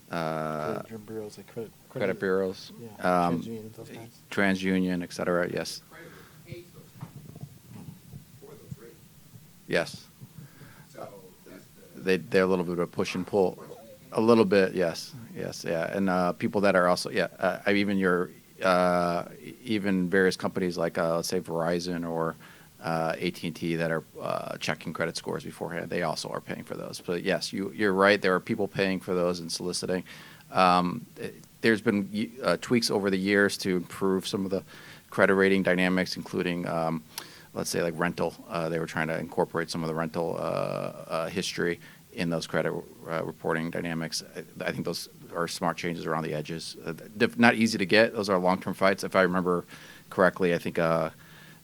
Credit bureaus, like credit bureaus, Yeah, um, TransUnion, those kinds. TransUnion, et cetera. Yes, Creditor pays those companies for those ratings. yes. So that's They're a little bit of a push and pull. A little bit, yes, yeah. And people that are also, even various companies like, let's say Verizon or AT&T that are checking credit scores beforehand, they also are paying for those. But yes, you're right, there are people paying for those and soliciting. There's been tweaks over the years to improve some of the credit rating dynamics, including, let's say, like rental. They were trying to incorporate some of the rental history in those credit reporting dynamics. I think those are smart changes around the edges. Not easy to get. Those are long-term fights. If I remember correctly, I think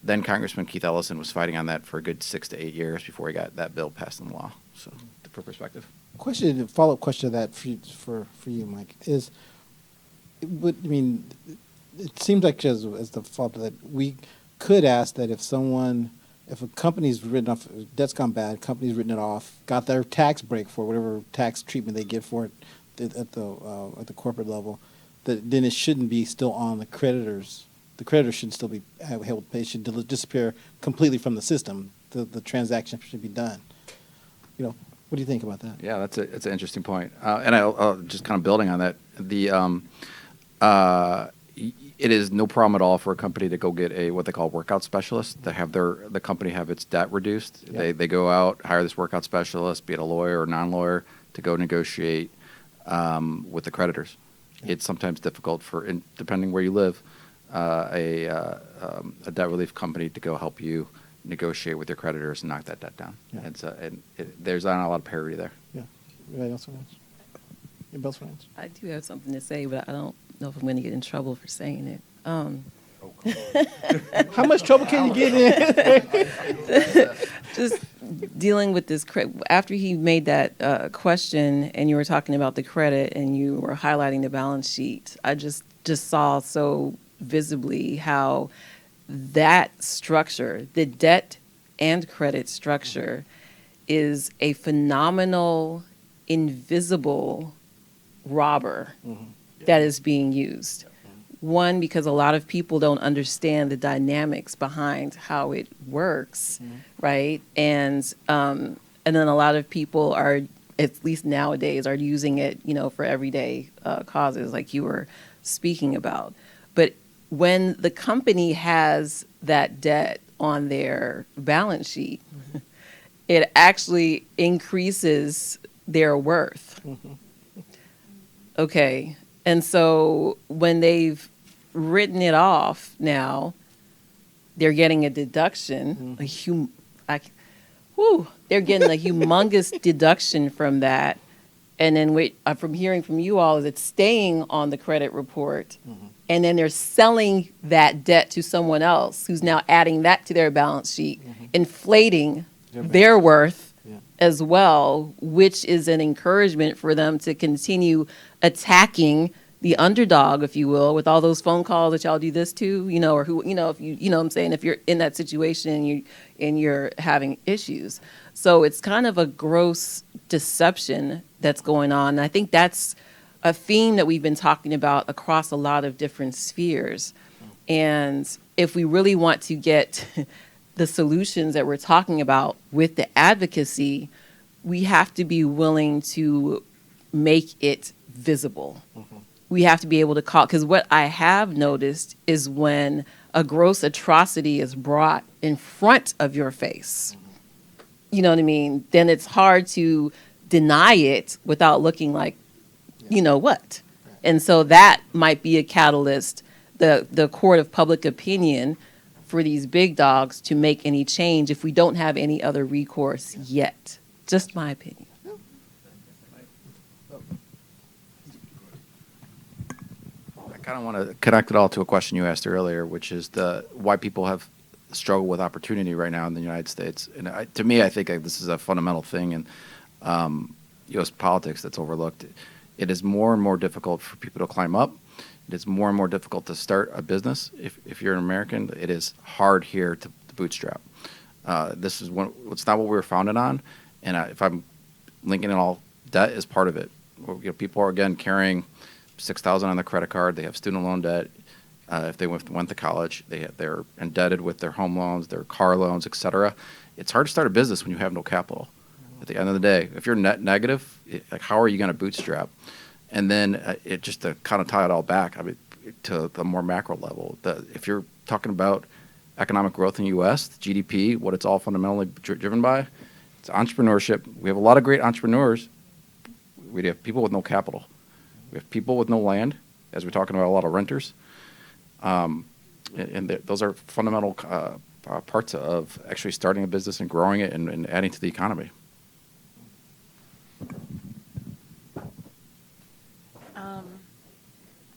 then Congressman Keith Ellison was fighting on that for a good 6 to 8 years before he got that bill passed in law. So, for perspective. Question, follow-up question to that for you, Mike, is, I mean, it seems like as the fault that we could ask that if a company's written off, debt's gone bad, company's written it off, got their tax break for whatever tax treatment they get for it at the corporate level, that then it shouldn't be still on the creditors. The creditor should still be held to pay. It should disappear completely from the system. The transaction should be done. You know, what do you think about that? Yeah, that's an interesting point. And I'll just kind of building on that. It is no problem at all for a company to go get what they call workout specialist, to have the company have its debt reduced. Yeah. They go out, hire this workout specialist, be it a lawyer or non-lawyer, to go negotiate with the creditors. Yeah. It's sometimes difficult depending where you live, a debt relief company to go help you negotiate with your creditors and knock that debt down. Yeah. There's not a lot of parity there. Yeah. Anybody else want to answer? Anybody else want to answer? I do have something to say, but I don't know if I'm going to get in trouble for saying it. How much trouble can you get in? Just dealing with this after he made that question and you were talking about the credit and you were highlighting the balance sheet, I just saw so visibly how that structure, the debt and credit structure, is a phenomenal, invisible robber that is being used. One, because a lot of people don't understand the dynamics behind how it works, right? And then a lot of people are, at least nowadays, are using it, for everyday causes, like you were speaking about. But when the company has that debt on their balance sheet, it actually increases their worth. Okay. And so when they've written it off now, they're getting a deduction, they're getting a humongous deduction from that. And then from hearing from you all is it's staying on the credit report. And then they're selling that debt to someone else who's now adding that to their balance sheet, inflating their worth as well, which is an encouragement for them to continue attacking the underdog, if you will, with all those phone calls that y'all do this to, or who, if you know what I'm saying, if you're in that situation and you're having issues. So it's kind of a gross deception that's going on. And I think that's a theme that we've been talking about across a lot of different spheres. And if we really want to get the solutions that we're talking about with the advocacy, we have to be willing to make it visible. We have to be able to call, because what I have noticed is when a gross atrocity is brought in front of your face, you know what I mean, then it's hard to deny it without looking like, you know what. And so that might be a catalyst, the court of public opinion for these big dogs to make any change if we don't have any other recourse yet. Just my opinion. I kind of want to connect it all to a question you asked earlier, which is why people have struggled with opportunity right now in the United States. And to me, I think this is a fundamental thing in U.S. politics that's overlooked. It is more and more difficult for people to climb up. It is more and more difficult to start a business. If you're an American, it is hard here to bootstrap. This is it's not what we were founded on. And if I'm linking it all, debt is part of it. People are, again, carrying $6,000 on their credit card. They have student loan debt. If they went to college, they're indebted with their home loans, their car loans, et cetera. It's hard to start a business when you have no capital. At the end of the day, if you're net negative, how are you going to bootstrap? And then just to kind of tie it all back, to the more macro level, if you're talking about economic growth in the U.S., GDP, what it's all fundamentally driven by, it's entrepreneurship. We have a lot of great entrepreneurs. We have people with no capital. We have people with no land, as we're talking about a lot of renters. And those are fundamental parts of actually starting a business and growing it and adding to the economy.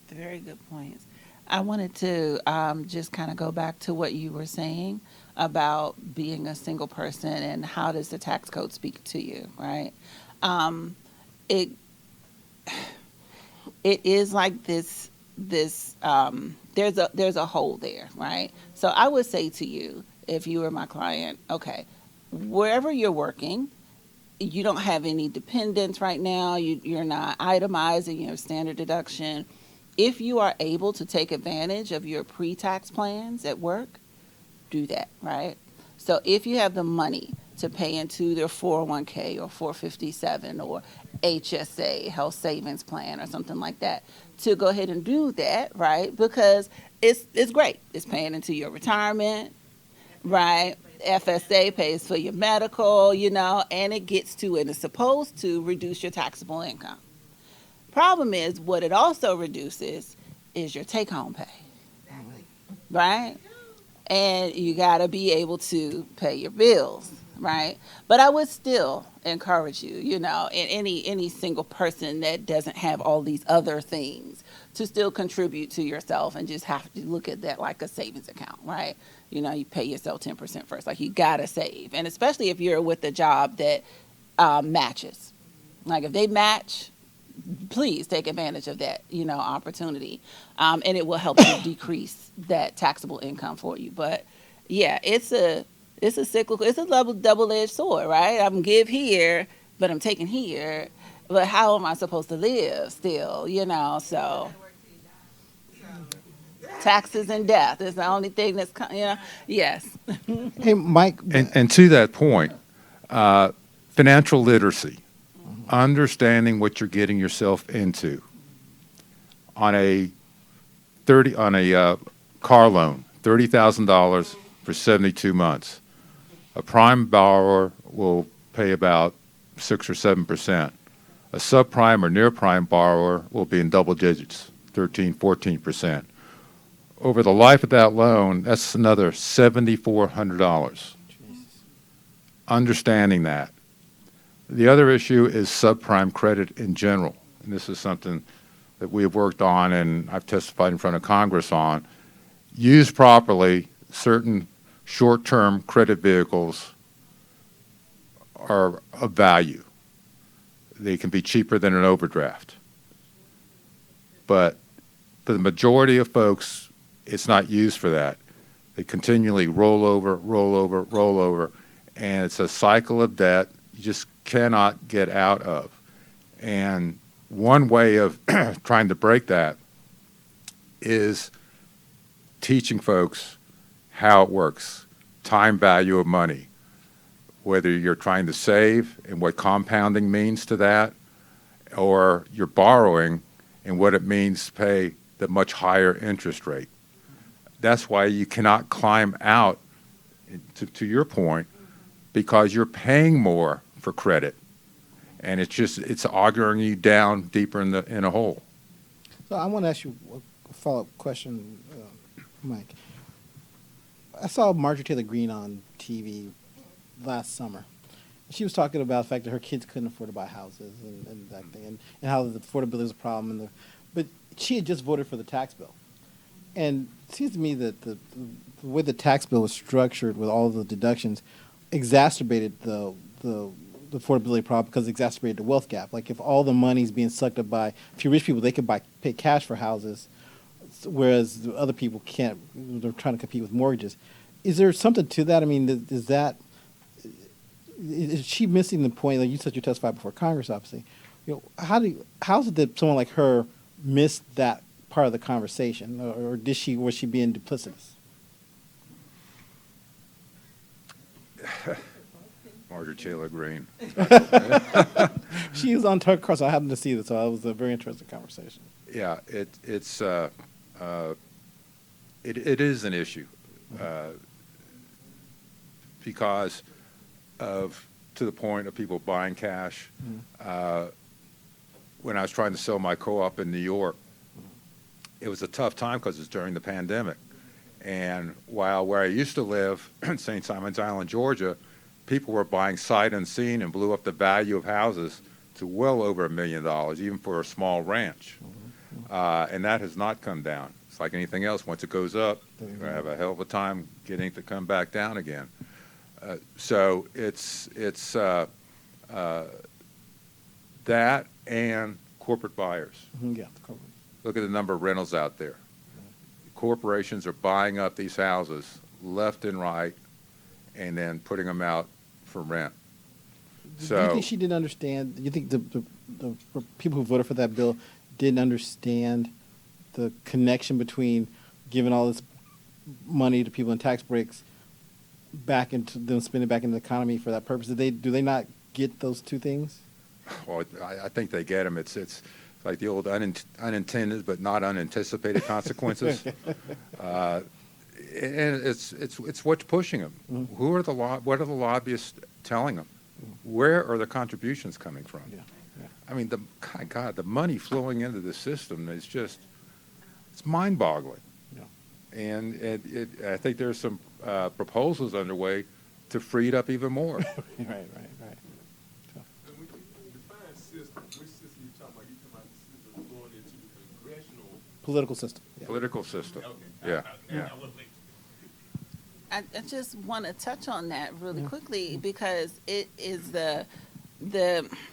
Very good points. I wanted to just kind of go back to what you were saying about being a single person and how does the tax code speak to you, right? it it is like there's a hole there, right? So I would say to you, if you were my client, okay, wherever you're working, you don't have any dependents right now, you're not itemizing, you have standard deduction. If you are able to take advantage of your pre-tax plans at work, do that, right? So if you have the money to pay into their 401k or 457 or HSA, health savings plan or something like that, to go ahead and do that, right? Because it's great. It's paying into your retirement, right? FSA pays for your medical, you know, and it gets to and is supposed to reduce your taxable income. Problem is, what it also reduces is your take-home pay, right? And you got to be able to pay your bills, right? But I would still encourage you, you know, and any single person that doesn't have all these other things to still contribute to yourself and just have to look at that like a savings account, right? You know, you pay yourself 10% first, like you got to save. And especially if you're with a job that matches. Like if they match, please take advantage of that, you know, opportunity. And it will help you decrease that taxable income for you. But yeah, it's a cyclical, it's a double-edged sword, right? I'm give here, but I'm taking here. But how am I supposed to live still, you know? So taxes and death is the only thing that's, you know, yes. Hey, Mike. And to that point, financial literacy, understanding what you're getting yourself into on a car loan, $30,000 for 72 months. A prime borrower will pay about 6 or 7%. A subprime or near prime borrower will be in double digits, 13, 14%. Over the life of that loan, that's another $7,400. Understanding that. The other issue is subprime credit in general, and this is something that we have worked on and I've testified in front of Congress on. Used properly, certain short-term credit vehicles are of value. They can be cheaper than an overdraft. But for the majority of folks, it's not used for that. They continually roll over, and it's a cycle of debt you just cannot get out of. And one way of trying to break that is teaching folks how it works, time value of money, whether you're trying to save and what compounding means to that, or you're borrowing and what it means to pay the much higher interest rate. That's why you cannot climb out, to your point, because you're paying more for credit, and it's auguring you down deeper in a hole. So I want to ask you a follow-up question, Mike. I saw Marjorie Taylor Greene on TV last summer. She was talking about the fact that her kids couldn't afford to buy houses and that thing, and how the affordability is a problem. But she had just voted for the tax bill. And it seems to me that the way the tax bill was structured with all the deductions exacerbated the affordability problem because it exacerbated the wealth gap. Like if all the money's being sucked up by a few rich people, they could pay cash for houses, whereas the other people can't. They're trying to compete with mortgages. Is there something to that? I mean, is she missing the point? Like you said, you testified before Congress, obviously. You know, how is it that someone like her missed that part of the conversation, or was she being duplicitous? Marjorie Taylor Greene. She was on Tucker Carlson. I happened to see this, so it was a very interesting conversation. Yeah, it is an issue because to the point of people buying cash. When I was trying to sell my co-op in New York, it was a tough time because it was during the pandemic. And while where I used to live, in St. Simons Island, Georgia, people were buying sight unseen and blew up the value of houses to well over $1 million, even for a small ranch. And that has not come down. It's like anything else. Once it goes up, you're going to have a hell of a time getting it to come back down again. So it's That and corporate buyers. Yeah. Look at the number of rentals out there. Corporations are buying up these houses left and right and then putting them out for rent. Do you So, think she didn't understand? Do you think the people who voted for that bill didn't understand the connection between giving all this money to people in tax breaks back into them spending back into the economy for that purpose? Do they not get those two things? well, I think they get them. It's like the old unintended but not unanticipated consequences. And it's what's pushing them. Who are what are the lobbyists telling them? Where are the contributions coming from? Yeah. I mean, God, the money flowing into the system is just, it's mind-boggling. Yeah. And I think there's some proposals underway to free it up even more. Right. And when you define system, which system you talking about? You talking about the system going into the congressional? Political system. Yeah. Political system. Okay. Yeah, I yeah. wasn't making- I just want to touch on that really quickly because it is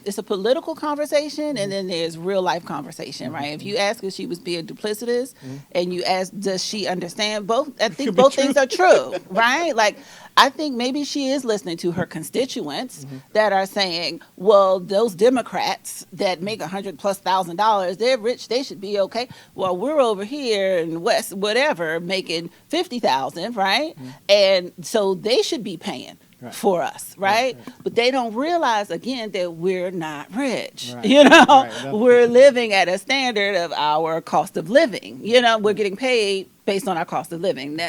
it's a political conversation and then there's real life conversation, right? If you ask if she was being duplicitous and you ask does she understand both, I think Could be both true. things are true, right? Like I think maybe she is listening to her constituents that are saying, well, those Democrats that make $100,000+, they're rich, they should be okay. Well, we're over here in West whatever making 50,000, right? And so they should be paying Right. for us, right? But they don't realize again that we're not rich. Right. You know, Right. That's- we're living at a standard of our cost of living. You know, we're getting paid based on our cost of living.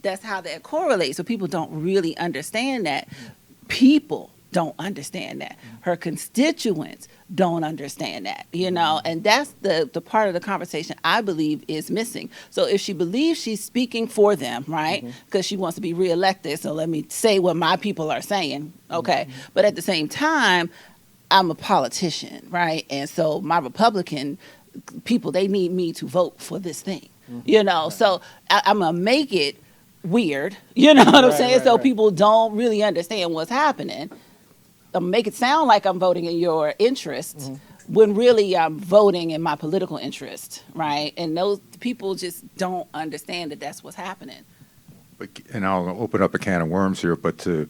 That's how that correlates. So people don't really understand that. People don't understand that. Her constituents don't understand that, you know, and that's the part of the conversation I believe is missing. So if she believes she's speaking for them, right, because she wants to be reelected, so let me say what my people are saying, okay, but at the same time, I'm a politician, right, and so my Republican people, they need me to vote for this thing, you know, so I'm going to make it weird, you know what I'm Right, saying, right, so right. people don't really understand what's happening. Make it sound like I'm voting in your interest when really I'm voting in my political interest, right? And those people just don't understand that that's what's happening. And I'll open up a can of worms here, but to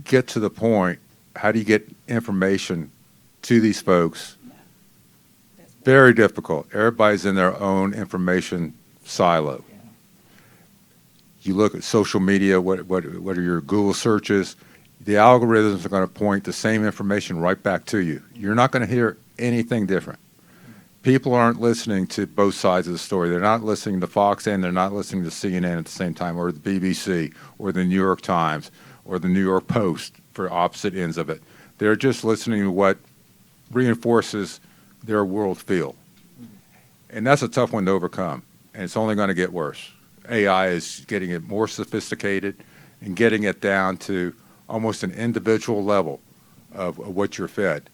get to the point, how do you get information to these folks? Very difficult. Everybody's in their own information silo. You look at social media, what are your Google searches? The algorithms are going to point the same information right back to you. You're not going to hear anything different. People aren't listening to both sides of the story. They're not listening to Fox and they're not listening to CNN at the same time, or the BBC, or the New York Times, or the New York Post for opposite ends of it. They're just listening to what reinforces their worldview. And that's a tough one to overcome, and it's only going to get worse. AI is getting it more sophisticated and getting it down to almost an individual level of what you're fed.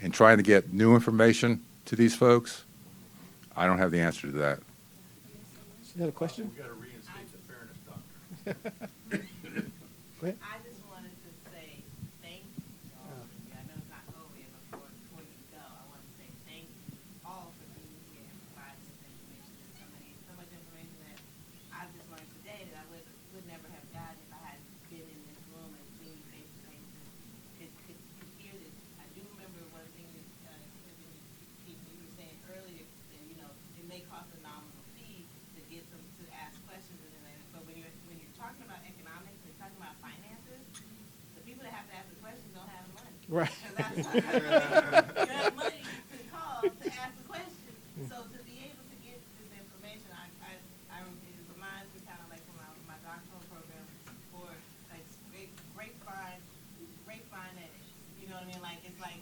And trying to get new information to these folks, I don't have the answer to that. You got a question? We got to reinstate the fairness doctrine. I just wanted to say thank you to all of you. I know it's not over yet, but before you go, I want to say thank you all for being here and providing this information. There's so much information that I've just learned today that I would never have gotten if I hadn't been in this room and seen you face to face and could hear this. I do remember one thing that you were saying earlier, that, you know, it may cost a nominal fee to get them to ask questions and then, but when you're talking about economics, when you're talking about finances, the people that have to ask the questions don't have the money. Right. You don't have money to call to ask the question. So to be able to get this information, it reminds me kind of like from my doctoral program for like grapevine edge. You know what I mean? Like it's like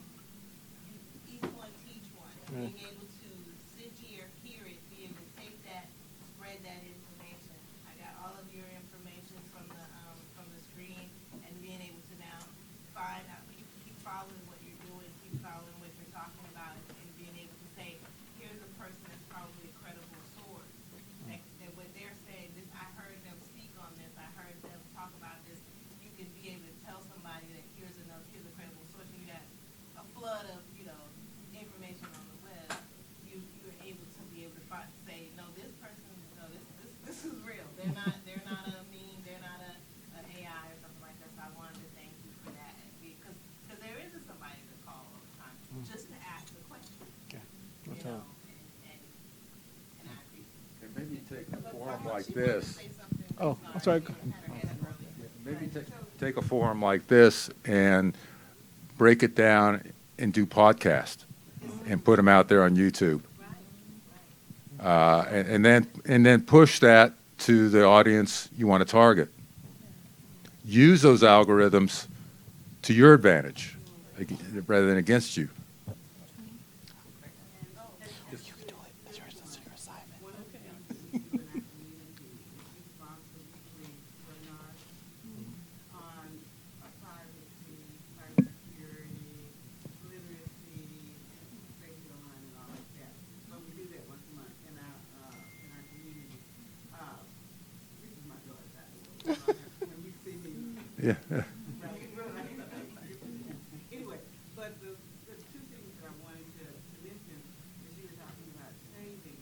each one teach one. And being able to sit here, hear it, be able to take that, spread that information. I got all of your information from the screen, and being able to now find out, keep following what you're doing, keep following what you're talking about, and being able to say, here's a person that's probably a credible source. That what they're saying, this, I heard them speak on this, I heard them talk about this. You can be able to tell somebody that here's a credible source. You got you know, and I appreciate And maybe take a forum like this, Oh, I'm sorry. maybe take a forum like this and break it down and do podcast and put them out there on YouTube. And then push that to the audience you want to target. Use those algorithms to your advantage rather than against you. on privacy, cybersecurity, literacy, safety online and all like that. So we do that once a month in our community. This is my daughter, by the way. When you see me, Yeah. right? Anyway, but the two things that I wanted to mention is you were talking about saving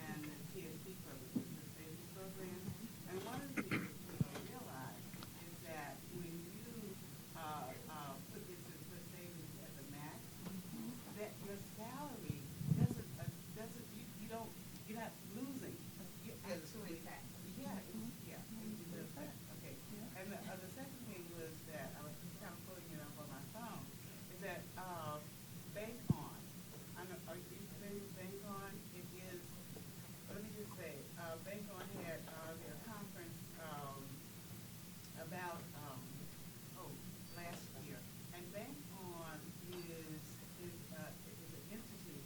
and the TSP program, the savings program. And one of the things that we realize is that when you put this in put savings at the max, that your salary you don't, you're not losing. You actually, yeah, okay. And the second thing was that, I was kind of pulling it up on my phone, is that, Bank On, I know, are you familiar with Bank On? It is, let me just say, Bank On had, their conference, about, last year. And Bank On is an entity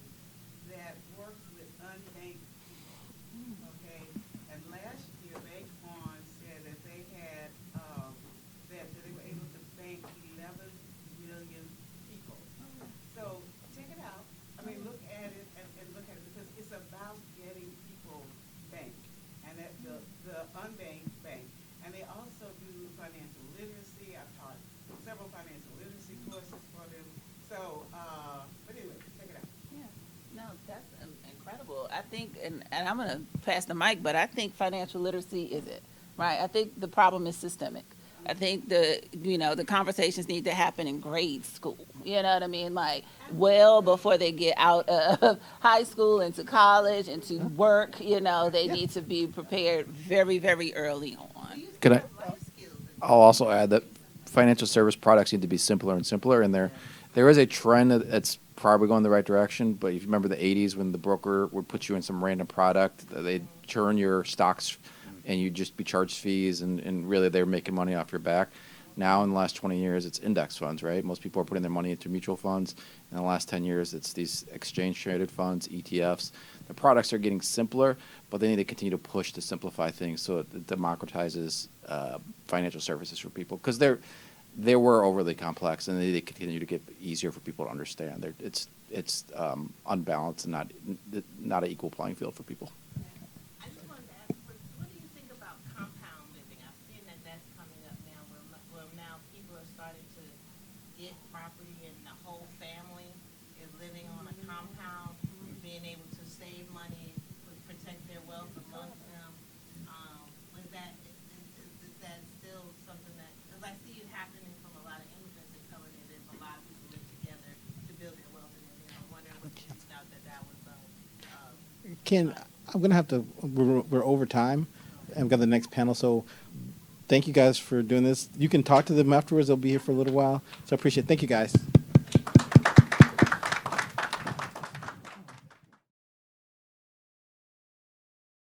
that works with unbanked people, okay? And last year, Bank On said that they had, that they were able to bank 11 million people. So check it out. I mean, look at it and look at it, because it's about getting people banked, and that the unbanked bank. And they also do financial literacy. I've taught several financial literacy courses for them. So, but anyway, check it out. Yeah, no, that's incredible. I think, and I'm going to pass the mic, but I think financial literacy is it, right? I think the problem is systemic. I think the conversations need to happen in grade school. You know what I mean? Like, well before they get out of high school into college, into work, they need to be prepared very, very early on. Can I? I'll also add that financial service products need to be simpler and simpler, and there is a trend that's probably going the right direction. But if you remember the '80s, when the broker would put you in some random product, they'd churn your stocks, and you'd just be charged fees, and really they were making money off your back. Now, in the last 20 years, it's index funds, right? Most people are putting their money into mutual funds. In the last 10 years, it's these exchange-traded funds, ETFs. The products are getting simpler, but they need to continue to push to simplify things so it democratizes financial services for people, because they were overly complex, and they need to continue to get easier for people to understand. It's unbalanced and not an equal playing field for people. I just wanted to ask, what do you think about compound living? I've seen that that's coming up now, where now people are starting to get property and the whole family is living on a compound, being able to save money, protect their wealth amongst them. Is that still something that, because I see it happening from a lot of immigrants that come in, and there's a lot of people live together to build their wealth, and I'm wondering what you found that was, Ken, I'm going to have to, we're over time, and we've got the next panel, so thank you guys for doing this. You can talk to them afterwards. They'll be here for a little while, so I appreciate it. Thank you, guys.